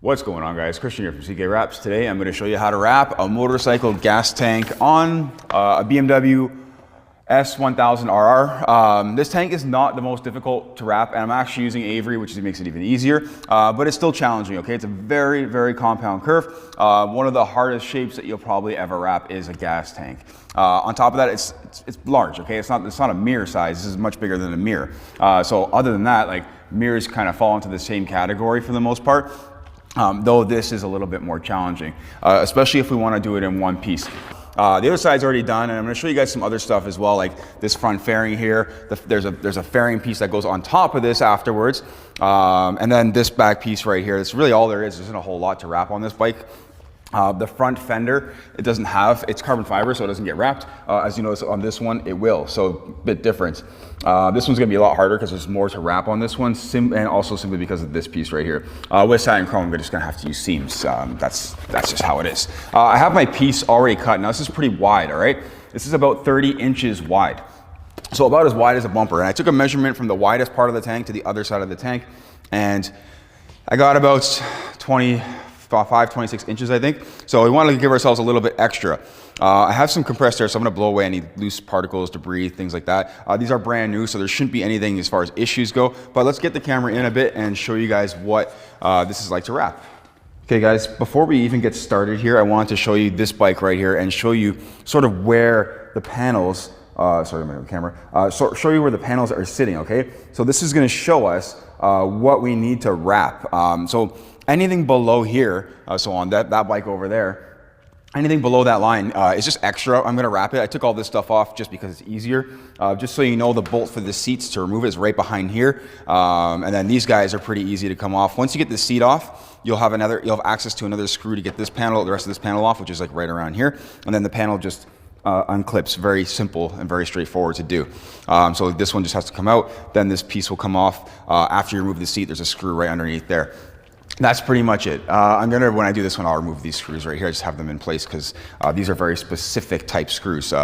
What's going on, guys? Christian here from CK Wraps. Today I'm going to show you how to wrap a motorcycle gas tank on a BMW S1000RR. This tank is not the most difficult to wrap, and I'm actually using Avery, which makes it even easier, but it's still challenging, okay? It's a very, very compound curve. One of the hardest shapes that you'll probably ever wrap is a gas tank. On top of that, it's large, okay? It's not a mirror size. This is much bigger than a mirror. So other than that, like, mirrors kind of fall into the same category for the most part. Though this is a little bit more challenging, especially if we want to do it in one piece. The other side's already done, and I'm going to show you guys some other stuff as well, like this front fairing here. There's a fairing piece that goes on top of this afterwards, and then this back piece right here. That's really all there is. There isn't a whole lot to wrap on this bike. The front fender, it's carbon fiber, so it doesn't get wrapped. As you notice on this one, it will, so a bit different. This one's gonna be a lot harder because there's more to wrap on this one, and also simply because of this piece right here. With satin chrome, we're just gonna have to use seams. That's just how it is. I have my piece already cut. Now this is pretty wide, all right? This is about 30 inches wide. So about as wide as a bumper. And I took a measurement from the widest part of the tank to the other side of the tank, and I got about 26 inches, I think. So we want to give ourselves a little bit extra. I have some compressed air, so I'm going to blow away any loose particles, debris, things like that. These are brand new, so there shouldn't be anything as far as issues go. But let's get the camera in a bit and show you guys what this is like to wrap. Okay guys, before we even get started here, I wanted to show you this bike right here and show you sort of where the panels, show you where the panels are sitting, okay? So this is going to show us what we need to wrap. So anything below here, so on that bike over there, anything below that line is just extra. I'm gonna wrap it. I took all this stuff off just because it's easier. Just so you know, the bolt for the seats to remove it is right behind here. And then these guys are pretty easy to come off. Once you get the seat off, you'll have access to another screw to get the rest of this panel off, which is like right around here. And then the panel just unclips. Very simple and very straightforward to do. So this one just has to come out. Then this piece will come off. After you remove the seat, there's a screw right underneath there. That's pretty much it. When I do this one, I'll remove these screws right here. I just have them in place because these are very specific type screws.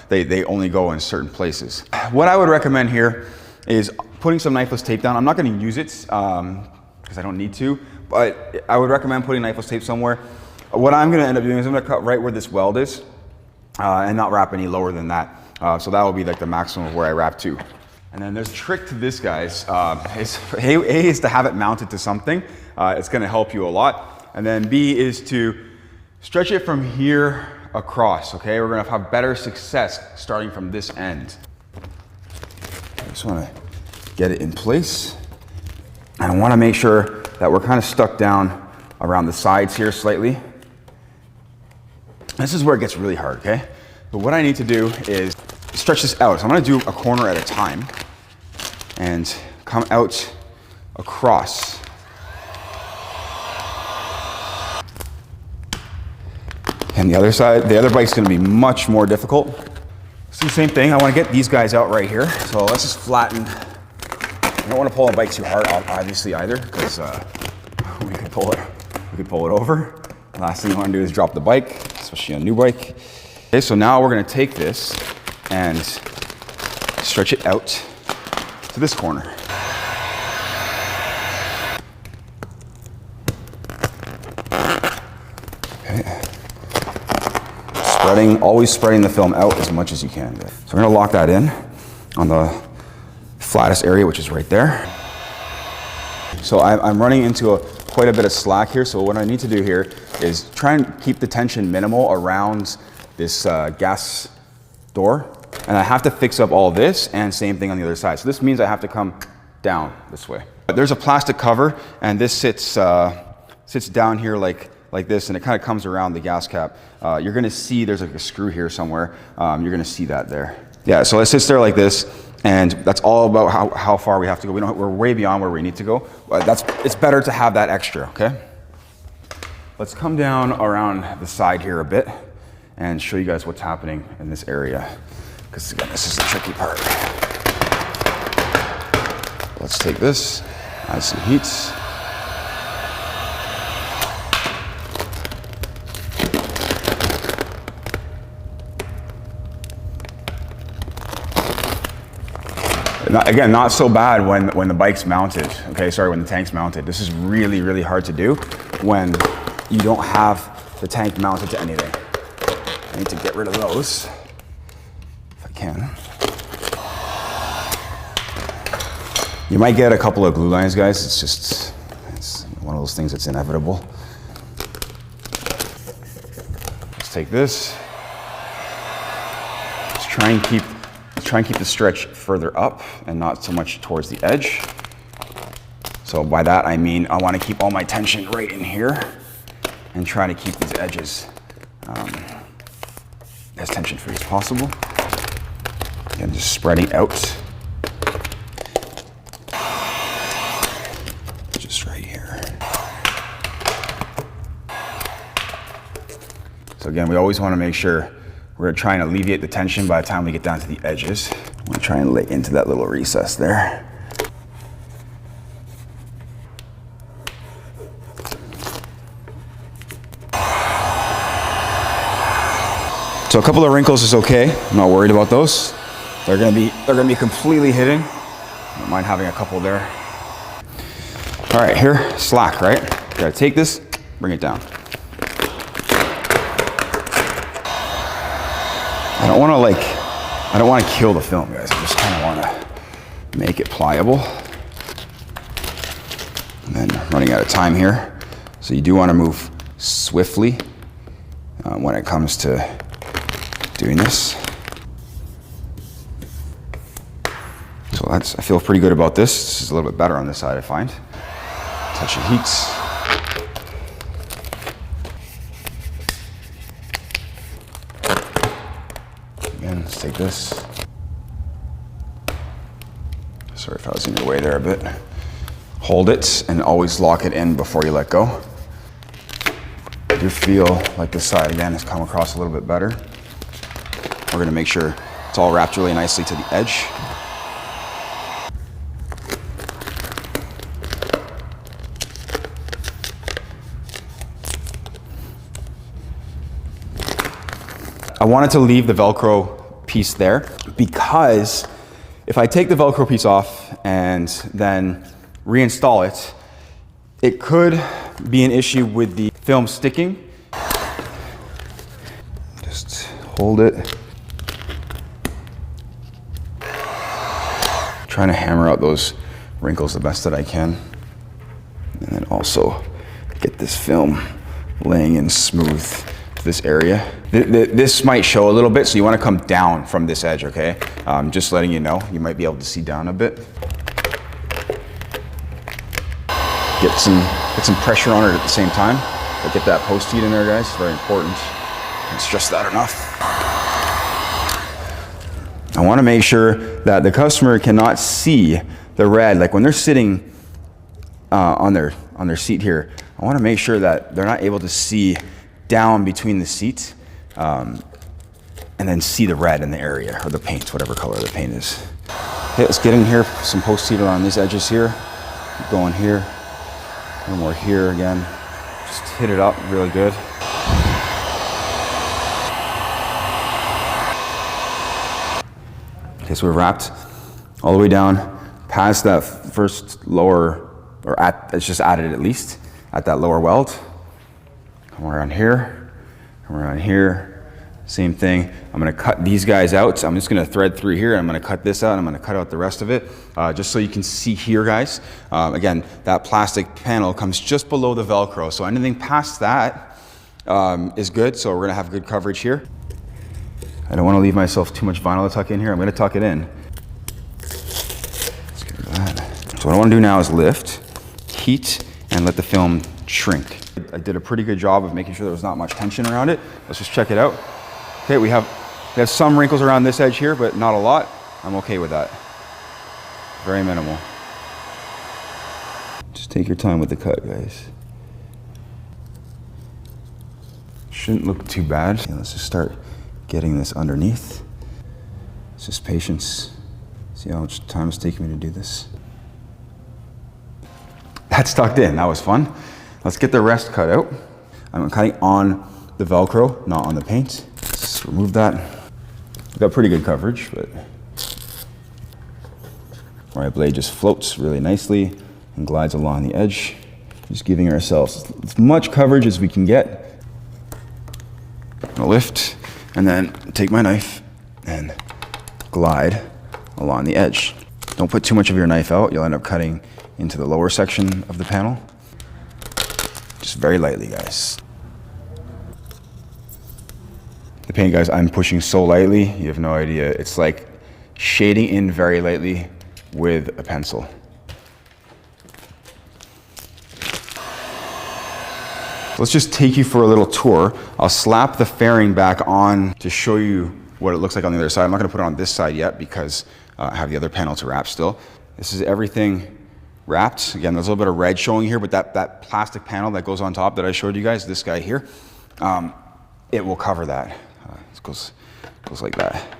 They only go in certain places. What I would recommend here is putting some knifeless tape down. I'm not going to use it because I don't need to, but I would recommend putting knifeless tape somewhere. What I'm going to end up doing is I'm going to cut right where this weld is and not wrap any lower than that. So that will be like the maximum of where I wrap to. And then there's a trick to this, guys. is to have it mounted to something. It's going to help you a lot. And then B is to stretch it from here across, okay? We're going to have better success starting from this end. I just want to get it in place. And I want to make sure that we're kind of stuck down around the sides here slightly. This is where it gets really hard, okay? But what I need to do is stretch this out. So I'm going to do a corner at a time and come out across. And the other side, the other bike's going to be much more difficult. It's the same thing. I want to get these guys out right here. So let's just flatten. I don't want to pull the bike too hard, obviously, either, because we could pull it over. Last thing you want to do is drop the bike, especially on a new bike. Okay, so now we're going to take this and stretch it out to this corner. Okay. Always spreading the film out as much as you can. So we're going to lock that in on the flattest area, which is right there. So I'm running into quite a bit of slack here. So what I need to do here is try and keep the tension minimal around this gas door. And I have to fix up all this, and same thing on the other side. So this means I have to come down this way. There's a plastic cover, and this sits down here like this, and it kind of comes around the gas cap. You're going to see there's like a screw here somewhere. You're going to see that there. Yeah, so it sits there like this, and that's all about how far we have to go. We're way beyond where we need to go. It's better to have that extra, okay? Let's come down around the side here a bit and show you guys what's happening in this area. Because again, this is the tricky part. Let's take this, add some heats. Again, not so bad when the bike's mounted, okay? Sorry, when the tank's mounted. This is really, really hard to do when you don't have the tank mounted to anything. I need to get rid of those, if I can. You might get a couple of glue lines, guys. It's one of those things that's inevitable. Let's take this. Let's try and keep the stretch further up and not so much towards the edge. So by that I mean I want to keep all my tension right in here and try to keep these edges as tension free as possible. Again, just spreading out. Just right here. So again, we always want to make sure we're trying to alleviate the tension by the time we get down to the edges. I'm gonna try and lay into that little recess there. So a couple of wrinkles is okay. I'm not worried about those. They're gonna be completely hidden. I don't mind having a couple there. All right, here, slack, right? You gotta take this, bring it down. I don't want to kill the film, guys. I just kind of want to make it pliable. And then I'm running out of time here. So you do want to move swiftly when it comes to doing this. So I feel pretty good about this. This is a little bit better on this side, I find. Touch of heats. Again, let's take this. Sorry if I was in your way there a bit. Hold it and always lock it in before you let go. I do feel like this side again has come across a little bit better. We're gonna make sure it's all wrapped really nicely to the edge. I wanted to leave the Velcro piece there because if I take the Velcro piece off and then reinstall it, it could be an issue with the film sticking. Just hold it. Trying to hammer out those wrinkles the best that I can. And then also get this film laying in smooth to this area. This might show a little bit, so you want to come down from this edge, okay? Just letting you know, you might be able to see down a bit. Get some pressure on it at the same time. But get that post heat in there, guys. It's very important. Can't stress that enough. I want to make sure that the customer cannot see the red. Like when they're sitting on their seat here, I want to make sure that they're not able to see down between the seats and then see the red in the area or the paint, whatever color the paint is. Okay, let's get in here, some post heat around these edges here. Keep going here, a little more here again. Just hit it up really good. Okay, so we're wrapped all the way down past that first lower, or it's just added at least, at that lower weld. Come around here, come around here. Same thing. I'm gonna cut these guys out. So I'm just gonna thread through here. I'm gonna cut this out. I'm gonna cut out the rest of it, just so you can see here, guys. Again, that plastic panel comes just below the Velcro. So anything past that is good. So we're gonna have good coverage here. I don't wanna leave myself too much vinyl to tuck in here. I'm gonna tuck it in. Let's get rid of that. So what I wanna do now is lift, heat, and let the film shrink. I did a pretty good job of making sure there was not much tension around it. Let's just check it out. Okay, we have some wrinkles around this edge here, but not a lot. I'm okay with that. Very minimal. Just take your time with the cut, guys. Shouldn't look too bad. Okay, let's just start getting this underneath. It's just patience. See how much time it's taking me to do this? That's tucked in, that was fun. Let's get the rest cut out. I'm cutting on the Velcro, not on the paint. Let's remove that. We've got pretty good coverage, but where my blade just floats really nicely and glides along the edge. Just giving ourselves as much coverage as we can get. I'll lift and then take my knife and glide along the edge. Don't put too much of your knife out. You'll end up cutting into the lower section of the panel. Just very lightly, guys. The paint, guys, I'm pushing so lightly, you have no idea. It's like shading in very lightly with a pencil. Let's just take you for a little tour. I'll slap the fairing back on to show you what it looks like on the other side. I'm not gonna put it on this side yet because I have the other panel to wrap still. This is everything wrapped. Again, there's a little bit of red showing here, but that plastic panel that goes on top that I showed you guys, this guy here, it will cover that. It goes like that.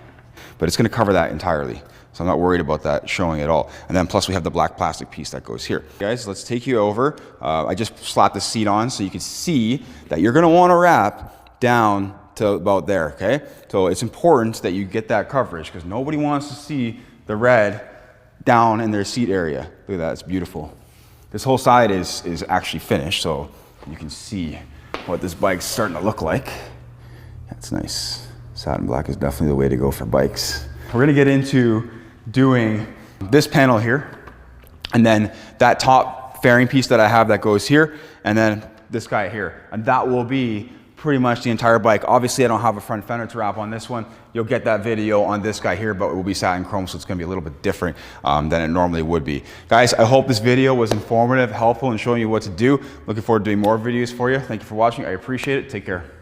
But it's gonna cover that entirely. So I'm not worried about that showing at all. And then plus we have the black plastic piece that goes here. Guys, let's take you over. I just slapped the seat on so you can see that you're gonna wanna wrap down to about there, okay? So it's important that you get that coverage because nobody wants to see the red down in their seat area. Look at that, it's beautiful. This whole side is actually finished, so you can see what this bike's starting to look like. That's nice. Satin black is definitely the way to go for bikes. We're gonna get into doing this panel here, and then that top fairing piece that I have that goes here, and then this guy here. And that will be pretty much the entire bike. Obviously, I don't have a front fender to wrap on this one. You'll get that video on this guy here, but it will be satin chrome, so it's gonna be a little bit different than it normally would be. Guys, I hope this video was informative, helpful, and showing you what to do. Looking forward to doing more videos for you. Thank you for watching. I appreciate it. Take care.